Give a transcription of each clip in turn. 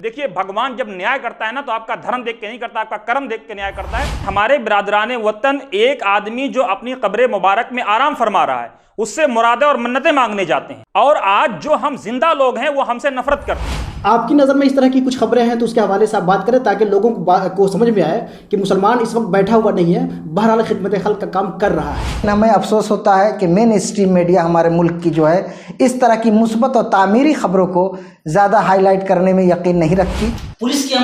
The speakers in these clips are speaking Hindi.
देखिए, भगवान जब न्याय करता है ना तो आपका धर्म देख के नहीं करता, आपका कर्म देख के न्याय करता है। हमारे बिरादराने वतन एक आदमी जो अपनी कब्र मुबारक में आराम फरमा रहा है उससे मुरादें और मन्नतें मांगने जाते हैं, और आज जो हम जिंदा लोग हैं वो हमसे नफरत करते हैं। आपकी नज़र में इस तरह की कुछ खबरें हैं तो उसके हवाले से आप बात करें ताकि लोगों को समझ में आए कि मुसलमान इस वक्त बैठा हुआ नहीं है, बहरहाल खिदमत खल्क का काम कर रहा है। हमें अफसोस होता है कि मेन स्ट्रीम मीडिया हमारे मुल्क की जो है इस तरह की मुस्बत और तामीरी खबरों को ज़्यादा हाईलाइट करने में यकीन नहीं रखती। पुलिस की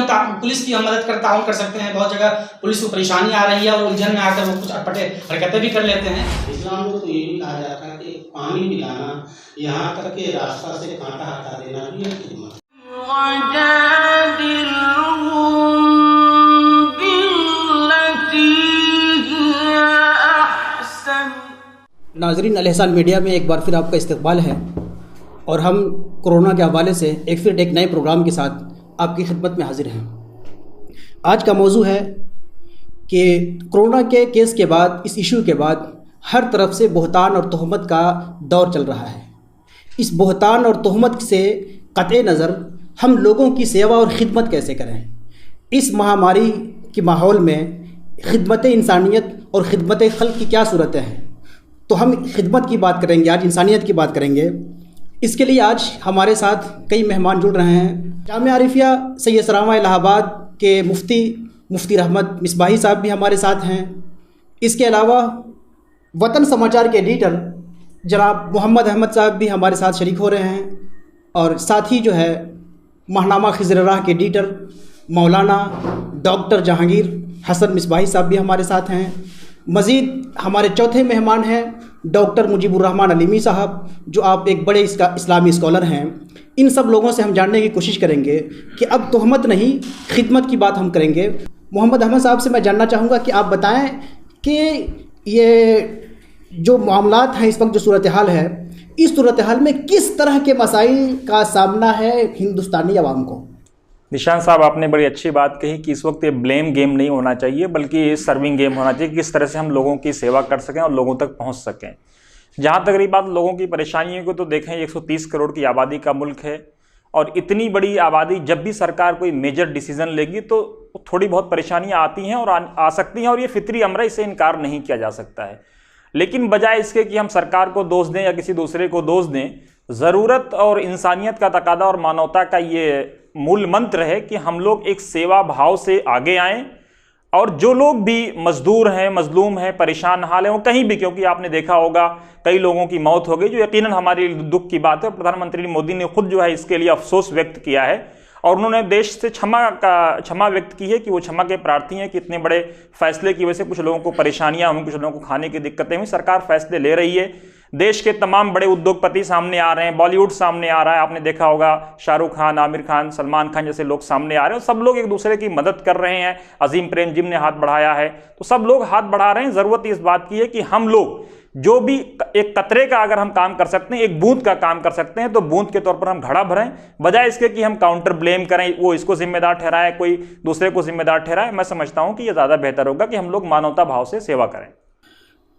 हम मदद ताउन कर सकते हैं। बहुत जगह पुलिस को परेशानी आ रही है और उलझन में आकर वो कुछ अटपटे हरकतें भी कर लेते हैं। इस्लाम में तो ये भी कहा जाता है कि पानी पिलाना, यहाँ तक के रास्ता से कांटा हटा देना भी एक खिदमत। नाजरीन, अल-एहसान मीडिया में एक बार फिर आपका इस्तकबाल है और हम कोरोना के हवाले से एक नए प्रोग्राम के साथ आपकी खिदमत में हाजिर हैं। आज का मौजू है कि कोरोना के केस के बाद, इस इशू के बाद हर तरफ से बहतान और तोहमत का दौर चल रहा है। इस बहतान और तोहमत से कतई नज़र हम लोगों की सेवा और ख़िदमत कैसे करें। इस महामारी के माहौल में खिदमत इंसानियत और ख़िदमत खल्क की क्या सूरतें हैं, तो हम खिदमत की बात करेंगे, आज इंसानियत की बात करेंगे। इसके लिए आज हमारे साथ कई मेहमान जुड़ रहे हैं। जामिया आरिफिया सैयद सरामा इलाहाबाद के मुफ्ती रहमत मिसबाही साहब भी हमारे साथ हैं। इसके अलावा वतन समाचार के एडिटर जनाब मोहम्मद अहमद साहब भी हमारे साथ शरीक हो रहे हैं, और साथ ही जो है महनामा खिज़र राह के एडिटर मौलाना डॉक्टर जहांगीर हसन मिसबाही साहब भी हमारे साथ हैं। मज़ीद हमारे चौथे मेहमान हैं डॉक्टर मुजीबुर्रहमान अलीमी साहब, जो आप एक बड़े इस्लामी स्कॉलर हैं। इन सब लोगों से हम जानने की कोशिश करेंगे कि अब तोहमत नहीं, खिदमत की बात हम करेंगे। मोहम्मद अहमद साहब से मैं जानना चाहूँगा कि आप बताएं कि ये जो मामलात हैं, इस वक्त जो सूरत हाल है, इस सूरत हाल में किस तरह के मसाइल का सामना है हिंदुस्तानी अवाम को। निशान साहब, आपने बड़ी अच्छी बात कही कि इस वक्त ये ब्लेम गेम नहीं होना चाहिए, बल्कि सर्विंग गेम होना चाहिए कि किस तरह से हम लोगों की सेवा कर सकें और लोगों तक पहुंच सकें। जहां तक रही बात लोगों की परेशानियों को, तो देखें 130 करोड़ की आबादी का मुल्क है, और इतनी बड़ी आबादी जब भी सरकार कोई मेजर डिसीजन लेगी तो थोड़ी बहुत परेशानियाँ आती हैं और आ सकती हैं, और ये फितरी अमर है, इससे इनकार नहीं किया जा सकता है। लेकिन बजाय इसके कि हम सरकार को दोष दें या किसी दूसरे को दोष दें, ज़रूरत और इंसानियत का तकादा और मानवता का ये मूल मंत्र है कि हम लोग एक सेवा भाव से आगे आएं, और जो लोग भी मजदूर हैं, मजलूम हैं, परेशान हाल हैं, वो कहीं भी, क्योंकि आपने देखा होगा कई लोगों की मौत हो गई, जो यकीनन हमारे दुख की बात है। प्रधानमंत्री मोदी ने खुद जो है इसके लिए अफसोस व्यक्त किया है, और उन्होंने देश से क्षमा व्यक्त की है कि वो क्षमा के प्रार्थी हैं कि इतने बड़े फैसले की वजह से कुछ लोगों को परेशानियां हुई, कुछ लोगों को खाने की दिक्कतें हुई। सरकार फैसले ले रही है। देश के तमाम बड़े उद्योगपति सामने आ रहे हैं, बॉलीवुड सामने आ रहा है, आपने देखा होगा शाहरुख खान, आमिर खान, सलमान खान जैसे लोग सामने आ रहे हैं, सब लोग एक दूसरे की मदद कर रहे हैं। अजीम प्रेमजी ने हाथ बढ़ाया है, तो सब लोग हाथ बढ़ा रहे हैं। ज़रूरत इस बात की है कि हम लोग जो भी एक कतरे का अगर हम काम कर सकते हैं, एक बूंद का काम कर सकते हैं, तो बूंद के तौर पर हम घड़ा भरें, बजाय इसके कि हम काउंटर ब्लेम करें, वो इसको जिम्मेदार ठहराए, कोई दूसरे को जिम्मेदार ठहराए। मैं समझता हूं कि यह ज़्यादा बेहतर होगा कि हम लोग मानवता भाव से सेवा करें।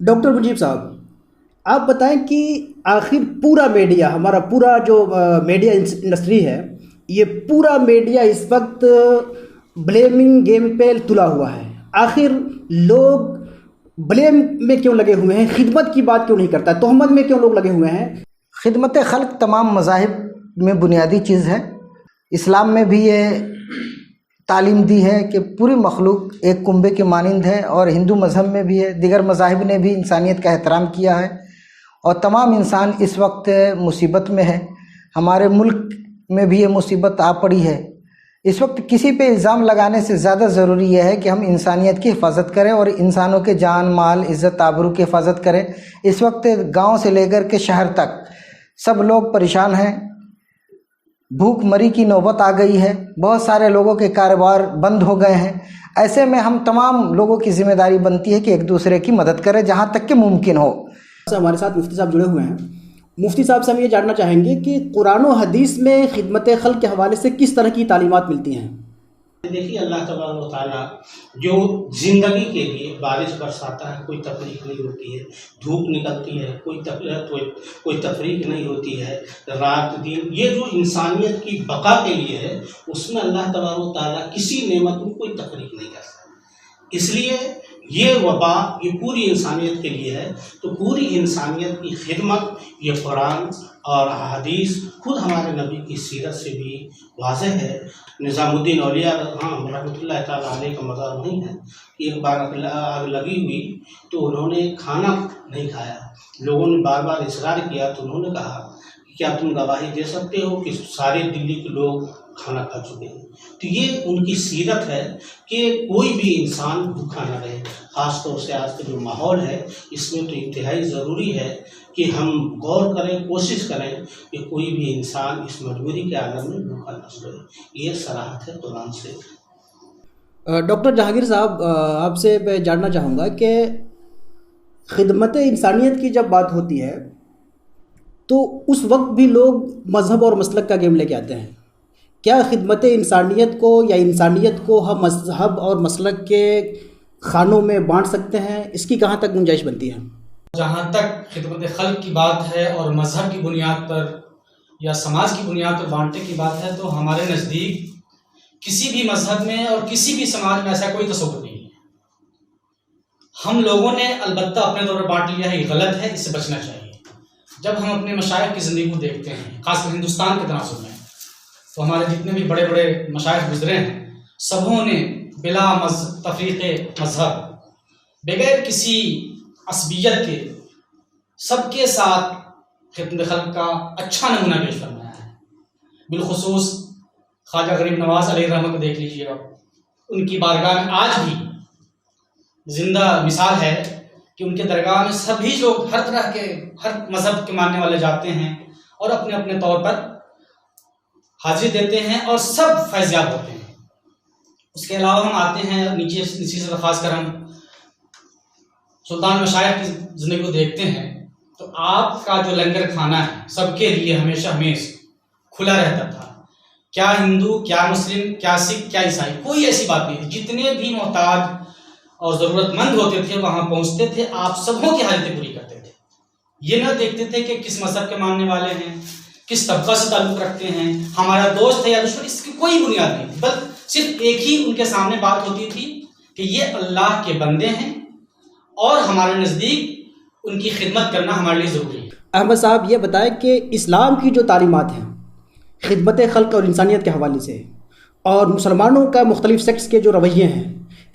डॉक्टर मुजीब साहब, आप बताएं कि आखिर पूरा मीडिया, हमारा पूरा जो मीडिया इंडस्ट्री है, ये पूरा मीडिया इस वक्त ब्लेमिंग गेम पे तुला हुआ है। आखिर लोग ब्लेम में क्यों लगे हुए हैं, खिदमत की बात क्यों नहीं करता, तोहमत में क्यों लोग लगे हुए हैं। खिदमत खल्क तमाम मज़ाहिब में बुनियादी चीज़ है। इस्लाम में भी ये तालीम दी है कि पूरी मखलूक एक कुंबे के मानिंद है, और हिंदू मज़हब में भी है, दीगर मज़ाहिब ने भी इंसानियत का एहतराम किया है, और तमाम इंसान इस वक्त मुसीबत में है। हमारे मुल्क में भी ये मुसीबत आ पड़ी है। इस वक्त किसी पे इल्ज़ाम लगाने से ज़्यादा ज़रूरी यह है कि हम इंसानियत की हिफाजत करें और इंसानों के जान, माल, इज़्ज़त, आबरू की हिफाजत करें। इस वक्त गांव से लेकर के शहर तक सब लोग परेशान हैं, भूखमरी की नौबत आ गई है, बहुत सारे लोगों के कारोबार बंद हो गए हैं। ऐसे में हम तमाम लोगों की जिम्मेदारी बनती है कि एक दूसरे की मदद करें जहाँ तक कि मुमकिन हो। हमारे साथ मुफ्ती साहब जुड़े हुए हैं। मुफ्ती साहब से हम ये जानना चाहेंगे कि कुरान और हदीस में खिदमत खल्क के हवाले से किस तरह की तालीमात मिलती हैं। देखिए अल्लाह तबारक व तआला जो ज़िंदगी के लिए बारिश बरसाता है, कोई तकलीफ नहीं होती है, धूप निकलती है, कोई तफरीक नहीं होती है, रात दिन, ये जो इंसानियत की बका के लिए है, उसमें अल्लाह तबारक व तआला किसी नेमत में कोई तफरीक नहीं करता। इसलिए ये वबा ये पूरी इंसानियत के लिए है। तो पूरी इंसानियत की खिदमत ये कुरान और हदीस खुद हमारे नबी की सीरत से भी वाज़ेह है। निज़ामुद्दीन औलिया रहमतुल्लाह ताला अलैह का मज़ार वहीं है कि एक बार आग लगी हुई तो उन्होंने खाना नहीं खाया, लोगों ने बार बार इसरार किया तो उन्होंने कहा कि क्या तुम गवाही दे सकते हो कि सारे दिल्ली के लोग खाना खा चुके हैं। तो ये उनकी सीरत है कि कोई भी इंसान भूखा न रहे। ख़ास तौर से आज का जो माहौल है इसमें तो इंतहाई ज़रूरी है कि हम गौर करें, कोशिश करें कि कोई भी इंसान इस मजबूरी के आलम में भूखा न सोए। ये सराहत है कुरान से। डॉक्टर जहांगीर साहब, आपसे मैं जानना चाहूँगा कि खिदमत इंसानियत की जब बात होती है तो उस वक्त भी लोग मज़हब और मसलक का गेम लेके आते हैं। क्या खिदमत इंसानियत को या इंसानियत को हम मज़हब और मसलक के खानों में बांट सकते हैं? इसकी कहाँ तक गुंजाइश बनती है? जहाँ तक खिदमत खल्क की बात है और मज़हब की बुनियाद पर या समाज की बुनियाद पर बांटने की बात है तो हमारे नज़दीक किसी भी मज़हब में और किसी भी समाज में ऐसा कोई तसव्वुर नहीं है। हम लोगों ने अलबत्ता अपने तौर पर बांट लिया है, ये गलत है, इससे बचना चाहिए। जब हम अपने मशाइख की ज़िंदगी को देखते हैं, खासकर हिंदुस्तान के तनासुर में, तो हमारे जितने भी बड़े बड़े मशाइख गुजरे हैं सबों ने बिला तफरीक़ मज़हब, बगैर किसी असबियत के सबके साथ खिदमत खल्क का अच्छा नमूना पेश फरमाया है। बिलखुसूस ख्वाजा गरीब नवाज़ अलैहि रहमत को देख लीजिएगा, उनकी बारगाह में आज भी जिंदा मिसाल है कि उनके दरगाह में सभी लोग हर तरह के हर मज़हब के मानने वाले जाते हैं और अपने अपने तौर पर हाजिरी देते हैं और सब फैज़याब होते हैं। उसके अलावा हम आते हैं नीचे से खास कर हम सुल्तान मशाइख की ज़िंदगी को देखते हैं तो आपका जो लंगर खाना है सबके लिए हमेशा खुला रहता था। क्या हिंदू, क्या मुस्लिम, क्या सिख, क्या ईसाई, कोई ऐसी बात नहीं थी। जितने भी मोहताज और ज़रूरतमंद होते थे वहाँ पहुँचते थे, आप सबों की हालतें पूरी करते थे। ये न देखते थे कि किस मज़हब के मानने वाले हैं, किस तबका से ताल्लुक़ रखते हैं, हमारा दोस्त है या दुश्मन, इसकी कोई बुनियाद नहीं थी। बस सिर्फ एक ही उनके सामने बात होती थी कि ये अल्लाह के बंदे हैं और हमारे नज़दीक उनकी खिदमत करना हमारे लिए ज़रूरी है। अहमद साहब, ये बताएं कि इस्लाम की जो तालीमात हैं खिदमत खल्क और इंसानियत के हवाले से और मुसलमानों का मुख्तलिफ सेक्ट्स के जो रवैये हैं,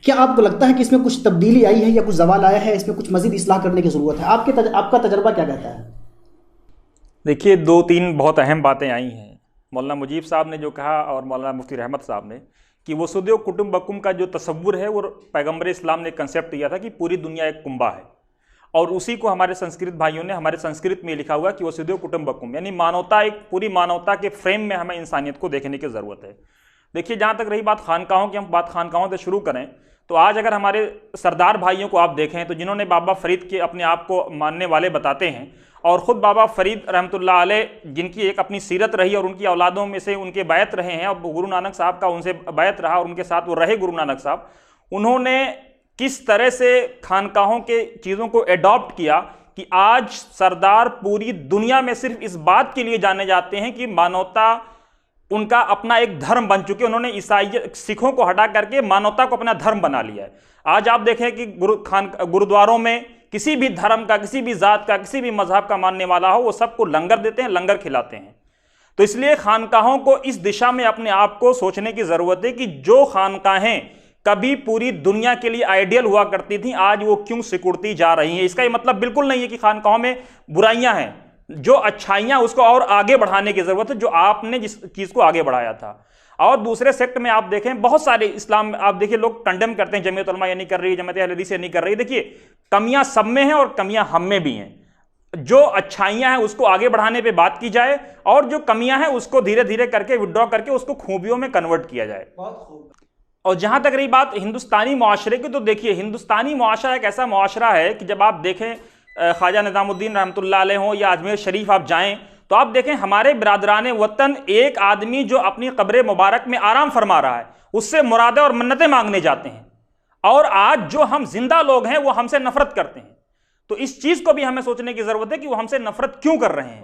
क्या आपको लगता है कि इसमें कुछ तब्दीली आई है या कुछ ज़वाल आया है, इसमें कुछ मज़ीद इस्लाह करने की ज़रूरत है? आपका तजर्बा क्या कहता है? देखिए, दो तीन बहुत अहम बातें आई हैं। मौलाना मुजीब साहब ने जो कहा और मौलाना मुफ्ती रहमत साहब ने कि वसुदेव कुटुम्बकुम का जो तसव्वुर है वो पैगम्बर इस्लाम ने कंसेप्ट दिया था कि पूरी दुनिया एक कुंबा है, और उसी को हमारे संस्कृत भाइयों ने, हमारे संस्कृत में लिखा हुआ कि वसुदेव कुटुम्बकुम, यानी मानवता, एक पूरी मानवता के फ्रेम में हमें इंसानियत को देखने की ज़रूरत है। देखिए, जहाँ तक रही बात खानकाहों की, हम बात खानकाहों से शुरू करें तो आज अगर हमारे सरदार भाइयों को आप देखें तो जिन्होंने बाबा फरीद के अपने आप को मानने वाले बताते हैं और ख़ुद बाबा फरीद रहमतुल्लाह अलैह, जिनकी एक अपनी सीरत रही और उनकी औलादों में से उनके बैत रहे हैं, और गुरु नानक साहब का उनसे बैत रहा और उनके साथ वो रहे गुरु नानक साहब, उन्होंने किस तरह से खानकाहों के चीज़ों को एडॉप्ट किया कि आज सरदार पूरी दुनिया में सिर्फ इस बात के लिए जाने जाते हैं कि मानवता उनका अपना एक धर्म बन चुके। उन्होंने ईसाई सिखों को हटा करके मानवता को अपना धर्म बना लिया है। आज आप देखें कि गुरुद्वारों में किसी भी धर्म का, किसी भी ज़ात का, किसी भी मजहब का मानने वाला हो, वो सबको लंगर देते हैं, लंगर खिलाते हैं। तो इसलिए खानकाहों को इस दिशा में अपने आप को सोचने की ज़रूरत है कि जो खानकाहें कभी पूरी दुनिया के लिए आइडियल हुआ करती थी, आज वो क्यों सिकुड़ती जा रही हैं। इसका ये मतलब बिल्कुल नहीं है कि खानकाहों में बुराइयां हैं, जो अच्छाइयां उसको और आगे बढ़ाने की ज़रूरत है, जो आपने जिस चीज़ को आगे बढ़ाया था। और दूसरे सेक्ट में आप देखें, बहुत सारे इस्लाम आप देखिए लोग कंडेम करते हैं, जमीयत उलमा ये नहीं कर रही, जमात अहले हदीस ये नहीं कर रही। देखिए, कमियां सब में हैं और कमियां हम में भी हैं। जो अच्छाइयां हैं उसको आगे बढ़ाने पे बात की जाए और जो कमियां हैं उसको धीरे धीरे करके विड्रॉ करके उसको खूबियों में कन्वर्ट किया जाए। और जहां तक रही बात हिंदुस्तानी मुआशरे की, तो देखिए, हिंदुस्तानी मुआशरा एक ऐसा मुआशरा है कि जब आप देखें ख्वाजा निज़ामुद्दीन रहमतुल्लाह अलैह हो या अजमेर शरीफ आप जाएं तो तो आप देखें हमारे बिरादरान वतन एक आदमी जो अपनी कब्र मुबारक में आराम फरमा रहा है उससे मुरादें और मन्नतें मांगने जाते हैं, और आज जो हम जिंदा लोग हैं वो हमसे नफरत करते हैं। तो इस चीज को भी हमें सोचने की जरूरत है कि वो हमसे नफरत क्यों कर रहे हैं,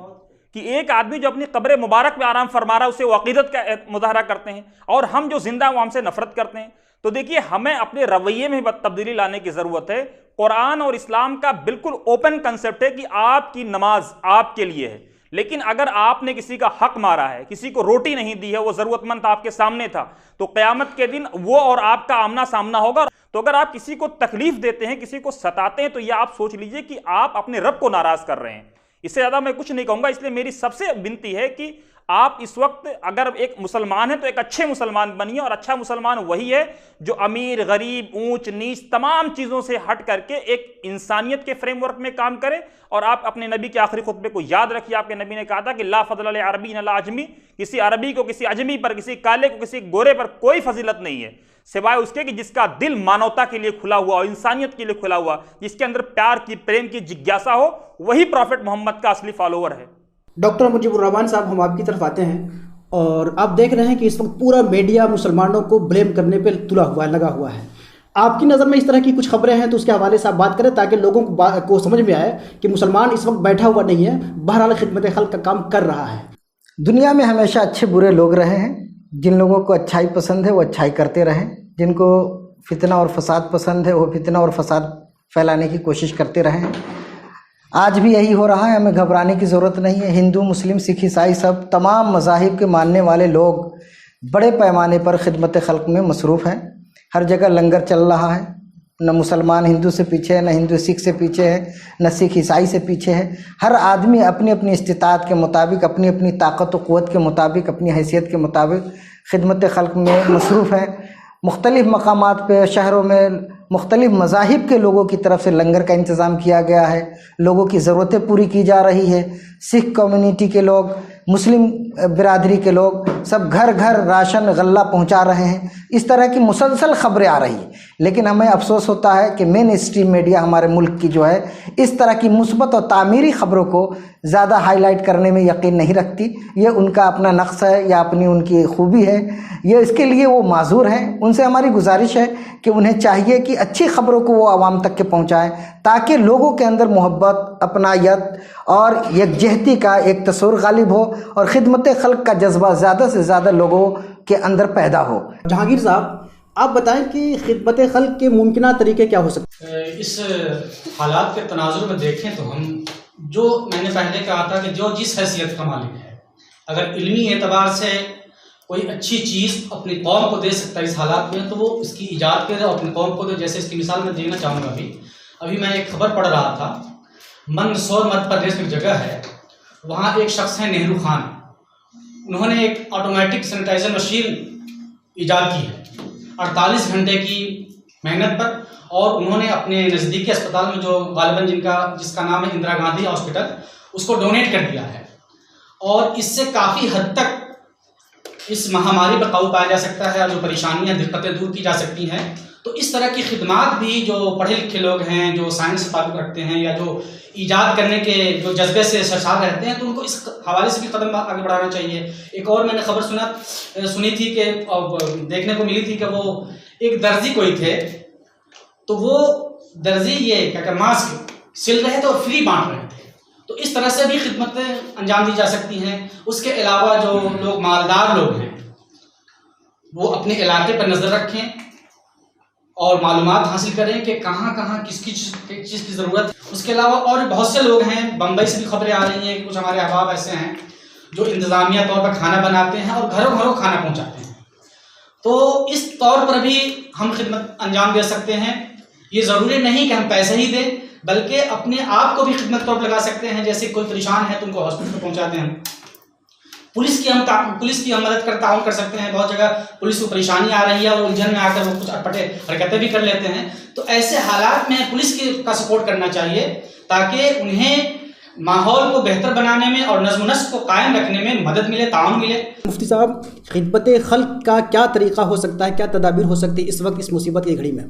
कि एक आदमी जो अपनी कब्र मुबारक में आराम फरमा रहा है उसे वो अकीदत का मुजाहरा करते हैं, और हम जो जिंदा हैं वो हमसे नफरत करते हैं। तो देखिए हमें अपने रवैये में तब्दीली लाने की जरूरत है। कुरान और इस्लाम का बिल्कुल ओपन कंसेप्ट है कि आपकी नमाज आपके लिए है, लेकिन अगर आपने किसी का हक मारा है, किसी को रोटी नहीं दी है, वो जरूरतमंद आपके सामने था, तो क़यामत के दिन वो और आपका आमना सामना होगा। तो अगर आप किसी को तकलीफ देते हैं, किसी को सताते हैं, तो यह आप सोच लीजिए कि आप अपने रब को नाराज कर रहे हैं। इससे ज्यादा मैं कुछ नहीं कहूंगा। इसलिए मेरी सबसे विनती है कि आप इस वक्त अगर एक मुसलमान है तो एक अच्छे मुसलमान बनिए, और अच्छा मुसलमान वही है जो अमीर गरीब ऊंच नीच तमाम चीजों से हट करके एक इंसानियत के फ्रेमवर्क में काम करे। और आप अपने नबी के आखिरी खुतबे को याद रखिए, आपके नबी ने कहा था कि ला फज़ल अला अरबी न ला अजमी, किसी अरबी को किसी अजमी पर, किसी काले को किसी गोरे पर कोई फजीलत नहीं है सिवाय उसके कि जिसका दिल मानवता के लिए खुला हुआ और इंसानियत के लिए खुला हुआ, जिसके अंदर प्यार की प्रेम की जिज्ञासा हो, वही प्रॉफिट मोहम्मद का असली फॉलोअर है। डॉक्टर मुजीबुर रहमान साहब, हम आपकी तरफ आते हैं और आप देख रहे हैं कि इस वक्त पूरा मीडिया मुसलमानों को ब्लेम करने पे तुला हुआ है, लगा हुआ है। आपकी नज़र में इस तरह की कुछ खबरें हैं तो उसके हवाले से आप बात करें ताकि लोगों को समझ में आए कि मुसलमान इस वक्त बैठा हुआ नहीं है, बहरहाल खिदमत खल्क का काम कर रहा है। दुनिया में हमेशा अच्छे बुरे लोग रहे हैं। जिन लोगों को अच्छाई पसंद है वो अच्छाई करते रहें, जिनको फितना और फसाद पसंद है वो फितना और फसाद फैलाने की कोशिश करते रहें। आज भी यही हो रहा है, हमें घबराने की ज़रूरत नहीं है। हिंदू मुस्लिम सिख ईसाई सब तमाम मज़ाहिब के मानने वाले लोग बड़े पैमाने पर खिदमत खल्क में मसरूफ़ हैं। हर जगह लंगर चल रहा है, न मुसलमान हिंदू से पीछे है, न हिंदू सिख से पीछे है, न सिख ईसाई से पीछे है। हर आदमी अपनी अपनी इस्तिताअत के मुताबिक, अपनी अपनी ताकत व क़ुव्वत के मुताबिक, अपनी हैसियत के मुताबिक खिदमत खल्क में मसरूफ़ है। मुख्तलिफ़ मकामात पे शहरों में मुख्तलिफ़ मज़ाहिब के लोगों की तरफ से लंगर का इंतज़ाम किया गया है, लोगों की ज़रूरतें पूरी की जा रही है। सिख कम्युनिटी के लोग, मुस्लिम बिरादरी के लोग सब घर घर राशन गल्ला पहुंचा रहे हैं। इस तरह की मुसलसल खबरें आ रही हैं, लेकिन हमें अफसोस होता है कि मेन स्ट्रीम मीडिया हमारे मुल्क की जो है इस तरह की मुस्बत और तामीरी खबरों को ज़्यादा हाईलाइट करने में यकीन नहीं रखती। ये उनका अपना नक्श है या अपनी उनकी खूबी है, ये इसके लिए वो माजूर हैं। उनसे हमारी गुजारिश है कि उन्हें चाहिए कि अच्छी खबरों को वो आवाम तक के पहुँचाएँ, ताकि लोगों के अंदर मोहब्बत, अपनायत और यकजहती का एक तस्वुर गालिब हो और ख़िदमत खल्क का जज्बा ज़्यादा से ज़्यादा लोगों के अंदर पैदा हो। जहांगीर साहब, आप बताएं कि खिदमत खल्क के मुमकिन तरीके क्या हो सकते हैं? इस हालात के तनाजुर में देखें तो हम, जो मैंने पहले कहा था कि जो जिस हैसियत का मालिक है, अगर इल्मी एतबार से कोई अच्छी चीज़ अपनी कौम को दे सकता है इस हालात में, तो वो इसकी ईजाद करे और अपनी कौम को दे। जैसे इसकी मिसाल मैं देना चाहूँगा। अभी मैं एक खबर पढ़ रहा था, मंदसौर मध्य प्रदेश में एक जगह है, वहाँ एक शख्स है नेहरू खान, उन्होंने एक ऑटोमेटिक सैनिटाइजर मशीन ईजाद की है 48 घंटे की मेहनत पर, और उन्होंने अपने नज़दीकी अस्पताल में जो गालिबन जिसका नाम है इंदिरा गांधी हॉस्पिटल, उसको डोनेट कर दिया है। और इससे काफ़ी हद तक इस महामारी पर काबू पाया जा सकता है और जो परेशानियां दिक्कतें दूर की जा सकती हैं। तो इस तरह की खिदमात भी जो पढ़े लिखे लोग हैं, जो साइंस से ताल्लुक़ रखते हैं या जो ईजाद करने के जो जज्बे से सरशार रहते हैं, तो उनको इस हवाले से भी कदम आगे बढ़ाना चाहिए। एक और मैंने खबर सुनी थी कि देखने को मिली थी कि वो एक दर्जी कोई थे, तो वो दर्जी ये क्या मास्क सिल रहे थे और फ्री बांट रहे थे। तो इस तरह से भी खिदमतें अंजाम दी जा सकती हैं। उसके अलावा जो लोग मालदार लोग हैं वो अपने इलाके पर नज़र रखें और मालूमात हासिल करें कि कहाँ कहाँ किसकी चीज़ की ज़रूरत है। उसके अलावा और बहुत से लोग हैं, बम्बई से भी खबरें आ रही हैं, कुछ हमारे अहबाब ऐसे हैं जो इंतज़ामिया तौर पर खाना बनाते हैं और घरों घरों खाना पहुँचाते हैं। तो इस तौर पर भी हम खिदमत अंजाम दे सकते हैं। ये ज़रूरी नहीं कि हम पैसे ही दें, बल्कि अपने आप को भी खिदमत तौर पर लगा सकते हैं। जैसे कोई परेशान है तो उनको हॉस्पिटल में पहुँचाते हैं। पुलिस की हम मदद कर ताउन कर सकते हैं। बहुत जगह पुलिस को परेशानी आ रही है और उलझन में आकर वो कुछ अटपटे हरकतें भी कर लेते हैं। तो ऐसे हालात में पुलिस का सपोर्ट करना चाहिए ताकि उन्हें माहौल को बेहतर बनाने में और नज़्म नस्क को कायम रखने में मदद मिले, ताउन मिले। मुफ्ती साहब, खिदमत खल्क का क्या तरीका हो सकता है, क्या तदाबीर हो सकती है इस वक्त इस मुसीबत की घड़ी में?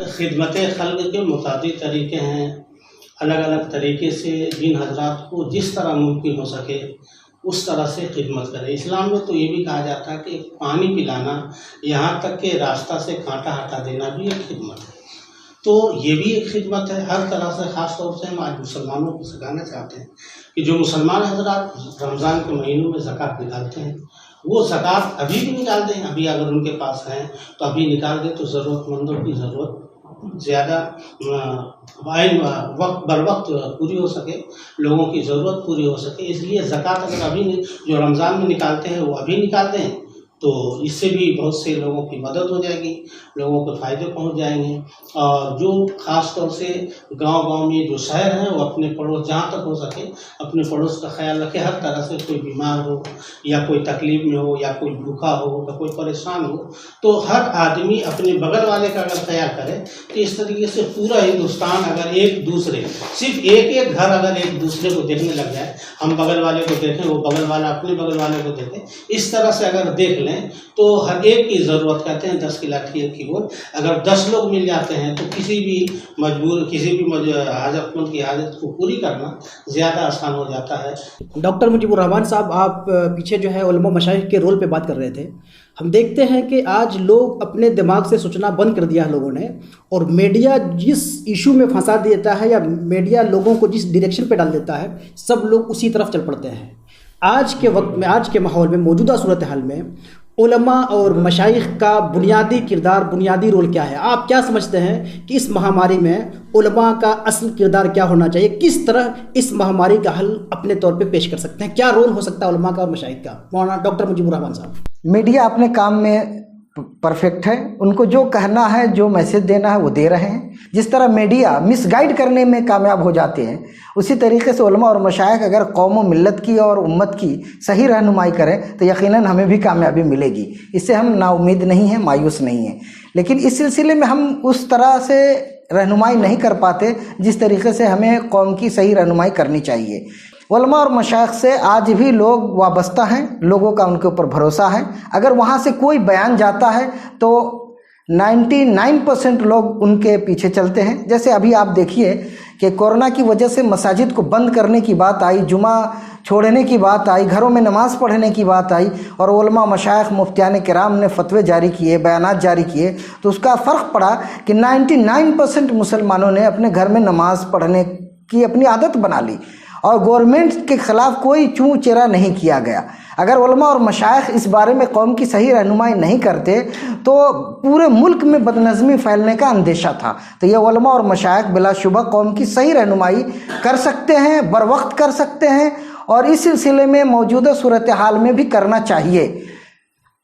खिदमत खल्क के मुताबिक तरीके हैं, अलग अलग तरीके से जिन हजरात को जिस तरह मुमकिन हो सके उस तरह से खिदमत करें। इस्लाम में तो ये भी कहा जाता है कि पानी पिलाना, यहाँ तक कि रास्ता से कांटा हटा देना भी एक खिदमत है। तो ये भी एक खिदमत है हर तरह से। ख़ास तौर से हम आज मुसलमानों को सिखाना चाहते हैं कि जो मुसलमान हजरात रमज़ान के महीनों में ज़कात निकालते हैं, वो ज़कात अभी भी निकाल दें। अभी अगर उनके पास है तो अभी निकाल दें, तो ज़रूरतमंदों की ज़रूरत ज़्यादा वक्त बर वक्त पूरी हो सके, लोगों की ज़रूरत पूरी हो सके। इसलिए ज़कात अगर अभी जो रमज़ान में निकालते हैं वो अभी निकाल दें, तो इससे भी बहुत से लोगों की मदद हो जाएगी, लोगों को फ़ायदे पहुंच जाएंगे। और जो ख़ास तौर से गांव-गांव में जो शहर हैं, वो अपने पड़ोस, जहां तक हो सके अपने पड़ोस का ख्याल रखें। हर तरह से कोई बीमार हो या कोई तकलीफ़ में हो या कोई भूखा हो या कोई परेशान हो, तो हर आदमी अपने बगल वाले का अगर ख्याल करे, तो इस तरीके से पूरा हिंदुस्तान अगर एक दूसरे, सिर्फ एक घर अगर एक दूसरे को देखने लग जाए, हम बगल वाले को देखें, वो बगल वाला अपने बगल वाले को देखें, इस तरह से अगर देख लें तो हर एक की ज़रूरत, कहते हैं 10 की लाठी एक की गोल। अगर 10 लोग मिल जाते हैं तो किसी भी हाजतमंद की हाजत को पूरी करना ज़्यादा आसान हो जाता है। डॉक्टर मुजीबुर रहमान साहब, आप पीछे जो है उलमा मशाइख के रोल पे बात कर रहे थे। हम देखते हैं कि आज लोग अपने दिमाग से सोचना बंद कर दिया है लोगों ने, और मीडिया जिस इशू में फंसा देता है या मीडिया लोगों को जिस डायरेक्शन पे डाल देता है, सब लोग उसी तरफ चल पड़ते हैं। आज के वक्त में, आज के माहौल में, मौजूदा सूरत हाल में उलमा और मशाइख का बुनियादी किरदार, बुनियादी रोल क्या है? आप क्या समझते हैं कि इस महामारी में उलमा का असल किरदार क्या होना चाहिए? किस तरह इस महामारी का हल अपने तौर पे पेश कर सकते हैं? क्या रोल हो सकता है उलमा का और मशाइख का? मौलाना डॉक्टर मुजीबुर रहमान साहब। मीडिया अपने काम में परफेक्ट है, उनको जो कहना है, जो मैसेज देना है वो दे रहे हैं। जिस तरह मीडिया मिसगाइड करने में कामयाब हो जाते हैं, उसी तरीके से उलमा और मशाइख अगर कौम व मिल्लत की और उम्मत की सही रहनुमाई करें तो यकीनन हमें भी कामयाबी मिलेगी। इससे हम नाउम्मीद नहीं हैं, मायूस नहीं हैं। लेकिन इस सिलसिले में हम उस तरह से रहनुमाई नहीं कर पाते जिस तरीके से हमें कौम की सही रहनुमाई करनी चाहिए। उलमा और मशाइख से आज भी लोग वाबस्ता हैं, लोगों का उनके ऊपर भरोसा है। अगर वहाँ से कोई बयान जाता है तो 99% लोग उनके पीछे चलते हैं। जैसे अभी आप देखिए कि कोरोना की वजह से मसाजिद को बंद करने की बात आई, जुमा छोड़ने की बात आई, घरों में नमाज़ पढ़ने की बात आई, और उलमा मशाइख मुफ्तियान किराम ने फतवे जारी किए, बयानात जारी किए, तो उसका फ़र्क पड़ा कि 99% मुसलमानों ने अपने घर में नमाज़ पढ़ने की अपनी आदत बना ली और गवर्नमेंट के ख़िलाफ़ कोई चूँ चेरा नहीं किया गया। अगर उलमा और मशाइख इस बारे में कौम की सही रहनुमाई नहीं करते तो पूरे मुल्क में बदनज़मी फैलने का अंदेशा था। तो ये उलमा और मशाइख बिलाशुबा कौम की सही रहनुमाई कर सकते हैं, बर वक्त कर सकते हैं, और इस सिलसिले में मौजूदा सूरत हाल में भी करना चाहिए।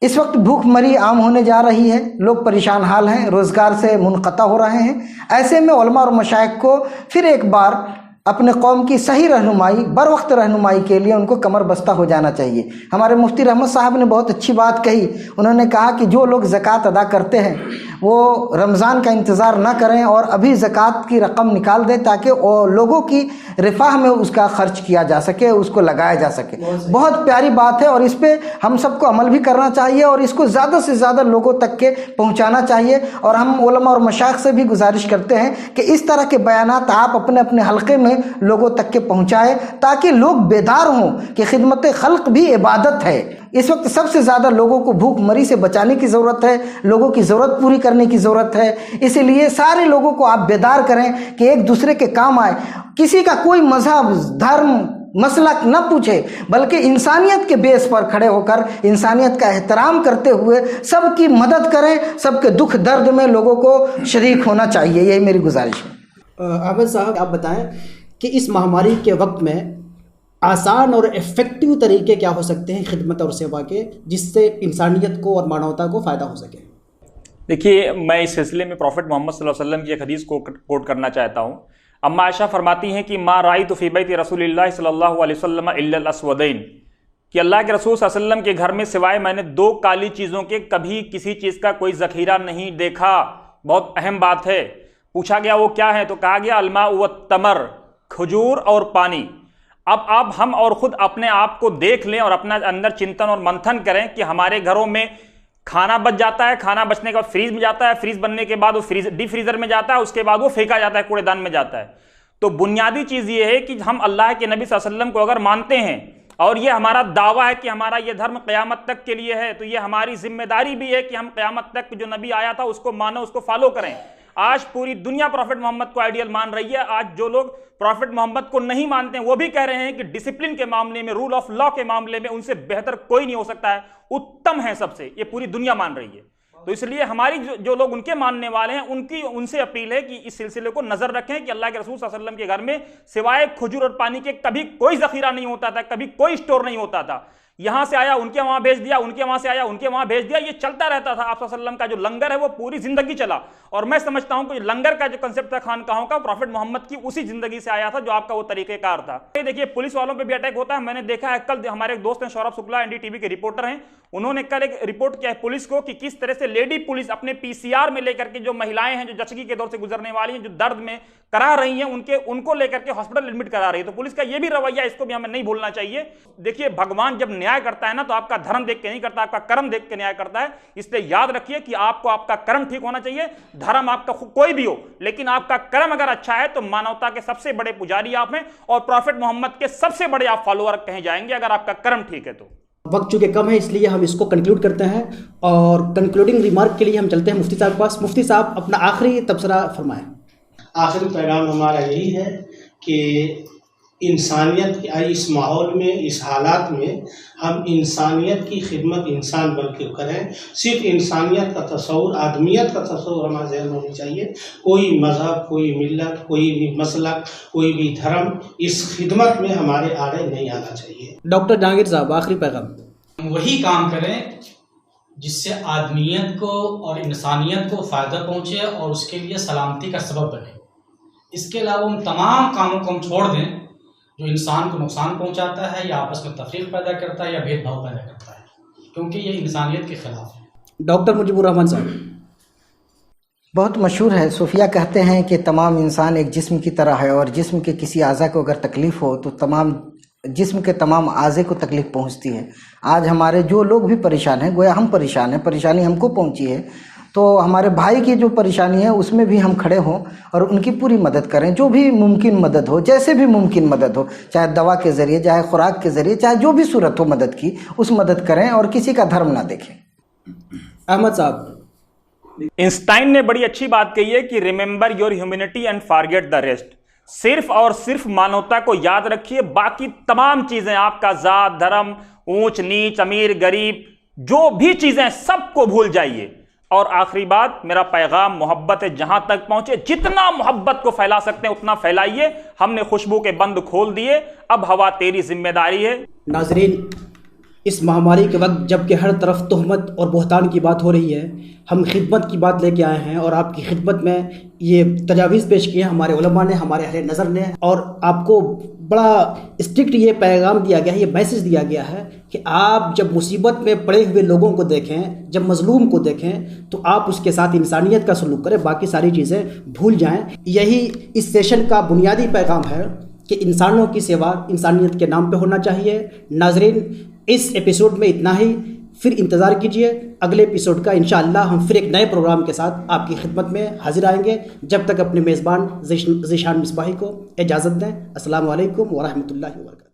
इस वक्त भूखमरी आम होने जा रही है, लोग परेशान हाल हैं, रोज़गार से मुनक़ता हो रहे हैं। ऐसे में उलमा और मशाइख को फिर एक बार अपने कौम की सही रहनुमाई, बर वक्त रहनुमाई के लिए उनको कमर बस्ता हो जाना चाहिए। हमारे मुफ्ती रहमत साहब ने बहुत अच्छी बात कही। उन्होंने कहा कि जो लोग ज़कात अदा करते हैं वो रमज़ान का इंतज़ार ना करें और अभी ज़कात की रकम निकाल दें ताकि लोगों की रिफाह में उसका खर्च किया जा सके, उसको लगाया जा सके। बहुत प्यारी बात है और इस पर हम सबको अमल भी करना चाहिए और इसको ज़्यादा से ज़्यादा लोगों तक के पहुँचाना चाहिए। और हम उलमा और मशाइख से भी गुजारिश करते हैं कि इस तरह के बयानात आप अपने अपने हल्के में लोगों तक के पहुँचाए ताकि लोग बेदार हों कि खिदमत खल्क भी इबादत है। इस वक्त सबसे ज़्यादा लोगों को भूखमरी से बचाने की ज़रूरत है, लोगों की ज़रूरत पूरी करने की ज़रूरत है। इसलिए सारे लोगों को आप बेदार करें कि एक दूसरे के काम आए। किसी का कोई मजहब, धर्म, मसलक न पूछे, बल्कि इंसानियत के बेस पर खड़े होकर इंसानियत का एहतराम करते हुए सबकी मदद करें। सबके दुख दर्द में लोगों को शरीक होना चाहिए, यही मेरी गुजारिश है। अहमद साहब, आप बताएं कि इस महामारी के वक्त में आसान और इफ़ेक्टिव तरीके क्या हो सकते हैं खिदमत और सेवा के, जिससे इंसानियत को और मानवता को फ़ायदा हो सके? देखिए, मैं इस सिलसिले में प्रॉफिट मोहम्मद सल्लल्लाहु अलैहि वसल्लम की एक हदीस को कोट करना चाहता हूँ। अम्मा आयशा फरमाती हैं कि मा राई तो फ़ी बैत रसूलिल्लाह सल्लल्लाहु अलैहि वसल्लम इल्लल अस्वदैन, कि अल्लाह के रसूल सल्लल्लाहु अलैहि वसल्लम के घर में सिवाय मैंने दो काली चीज़ों के कभी किसी चीज़ का कोई ज़ख़ीरा नहीं देखा। बहुत अहम बात है। पूछा गया वो क्या है, तो कहा गया अलमा व तमर, खजूर और पानी। अब हम और ख़ुद अपने आप को देख लें और अपना अंदर चिंतन और मंथन करें कि हमारे घरों में खाना बच जाता है, खाना बचने के बाद फ्रीज में जाता है, फ्रीज बनने के बाद वो डीप फ्रीजर में जाता है, उसके बाद वो फेंका जाता है, कूड़ेदान में जाता है। तो बुनियादी चीज़ ये है कि हम अल्लाह के नबी सल्लल्लाहु अलैहि वसल्लम को अगर मानते हैं और ये हमारा दावा है कि हमारा ये धर्म क़यामत तक के लिए है। तो ये हमारी जिम्मेदारी भी है कि हम क़यामत तक जो नबी आया था उसको मानो, उसको फॉलो करें। आज पूरी दुनिया प्रॉफिट मोहम्मद को आइडियल मान रही है। आज जो लोग प्रॉफिट मोहम्मद को नहीं मानते हैं वो भी कह रहे हैं कि डिसिप्लिन के मामले में, रूल ऑफ लॉ के मामले में उनसे बेहतर कोई नहीं हो सकता है, उत्तम है सबसे, ये पूरी दुनिया मान रही है। तो इसलिए हमारी जो लोग उनके मानने वाले हैं उनसे अपील है कि इस सिलसिले को नजर रखें कि अल्लाह के रसूल सल्लल्लाहु अलैहि वसल्लम के घर में सिवाय खजूर और पानी के कभी कोई जखीरा नहीं होता था, कभी कोई स्टोर नहीं होता था। यहां से आया उनके वहां भेज दिया, उनके वहां से आया उनके वहां भेज दिया, ये चलता रहता था। आप वसल्लम का जो लंगर है वो पूरी जिंदगी चला। और मैं समझता हूं कि लंगर का जो कंसेप्ट था खानकाहों का, प्रॉफिट मोहम्मद की उसी जिंदगी से आया था जो आपका वो तरीकेकार था। देखिए पुलिस वालों पे भी अटैक होता है। मैंने देखा है, कल हमारे एक दोस्त हैं सौरभ शुक्ला, एनडीटीवी के रिपोर्टर हैं, उन्होंने कल एक रिपोर्ट किया है पुलिस को कि किस तरह से लेडी पुलिस अपने पीसीआर में लेकर के जो महिलाएं हैं जो जचगी के दौर से गुजरने वाली हैं, जो दर्द में करा रही हैं, उनको लेकर के हॉस्पिटल एडमिट करा रही है। तो पुलिस का ये भी रवैया, इसको भी हमें नहीं भूलना चाहिए। देखिए भगवान जब न्याय करता है ना तो आपका धर्म देख के नहीं करता, आपका कर्म देख के न्याय करता है। इसलिए याद रखिए कि आपको आपका कर्म ठीक होना चाहिए। धर्म आपका कोई भी हो, लेकिन आपका कर्म अगर अच्छा है तो मानवता के सबसे बड़े पुजारी आप हैं और प्रॉफिट मोहम्मद के सबसे बड़े आप फॉलोअर कहे जाएंगे अगर आपका कर्म ठीक है तो। वक्त चूँकि कम है इसलिए हम इसको कंक्लूड करते हैं और कंक्लूडिंग रिमार्क के लिए हम चलते हैं मुफ्ती साहब के पास। मुफ्ती साहब अपना आखिरी तबसरा फरमाएं। आखिरी पैगाम हमारा यही है कि इंसानियत के इस माहौल में, इस हालात में हम इंसानियत की खिदमत इंसान बन के करें। सिर्फ इंसानियत का तस्वुर, आदमियत का तस्वुर हमारे ज़हन में होनी चाहिए। कोई मज़हब, कोई मिल्लत, कोई भी मसलक, कोई भी धर्म इस खिदमत में हमारे आड़े नहीं आना चाहिए। डॉक्टर जहांगीर साहब आखिरी पैगाम। वही काम करें जिससे आदमियत को और इंसानियत को फ़ायदा पहुँचे और उसके लिए सलामती का सबब बने। इसके अलावा उन तमाम कामों को हम छोड़ दें जो इंसान को नुकसान पहुंचाता है या आपस में तफरीक पैदा करता है या भेदभाव पैदा करता है, क्योंकि ये इंसानियत के खिलाफ है। डॉक्टर मुजीबुर रहमान साहब। बहुत मशहूर है, सूफिया कहते हैं कि तमाम इंसान एक जिस्म की तरह है और जिस्म के किसी आज़ा को अगर तकलीफ़ हो तो तमाम जिस्म के तमाम आज़े को तकलीफ़ पहुंचती है। आज हमारे जो लोग भी परेशान हैं, गोया हम परेशान हैं, परेशानी हमको पहुंची है, तो हमारे भाई की जो परेशानी है उसमें भी हम खड़े हों और उनकी पूरी मदद करें। जो भी मुमकिन मदद हो, जैसे भी मुमकिन मदद हो, चाहे दवा के ज़रिए, चाहे खुराक के ज़रिए, चाहे जो भी सूरत हो मदद की, उस मदद करें और किसी का धर्म ना देखें। अहमद साहब। आइंस्टाइन ने बड़ी अच्छी बात कही है कि remember your humanity and forget the rest. सिर्फ और सिर्फ मानवता को याद रखिए, बाकी तमाम चीज़ें, आपका जात, धर्म, ऊंच नीच, अमीर गरीब, जो भी चीज़ें, सबको भूल जाइए। और आखिरी बात, मेरा पैगाम मोहब्बत है, जहां तक पहुंचे जितना मोहब्बत को फैला सकते हैं उतना फैलाइए। हमने खुशबू के बंद खोल दिए, अब हवा तेरी जिम्मेदारी है। नाजरीन, इस महामारी के वक्त जबकि हर तरफ तोहमत और बहतान की बात हो रही है, हम खिदमत की बात लेके आए हैं और आपकी खिदमत में ये तजावीज़ पेश किए हैं हमारे उलमा ने, हमारे अहले नज़र ने, और आपको बड़ा स्ट्रिक्ट ये पैगाम दिया गया है, ये मैसेज दिया गया है कि आप जब मुसीबत में पड़े हुए लोगों को देखें, जब मजलूम को देखें, तो आप उसके साथ इंसानियत का सलूक करें, बाकी सारी चीज़ें भूल जाएं। यही इस सेशन का बुनियादी पैगाम है कि इंसानों की सेवा इंसानियत के नाम पे होना चाहिए। नाजरीन, इस एपिसोड में इतना ही। फिर इंतज़ार कीजिए अगले एपिसोड का। इंशाअल्लाह हम फिर एक नए प्रोग्राम के साथ आपकी खिदमत में हाजिर आएंगे। जब तक अपने मेज़बान ज़ीशान मिसबाही को इजाज़त दें। अस्सलामु अलैकुम व रहमतुल्लाहि व बरकातहू।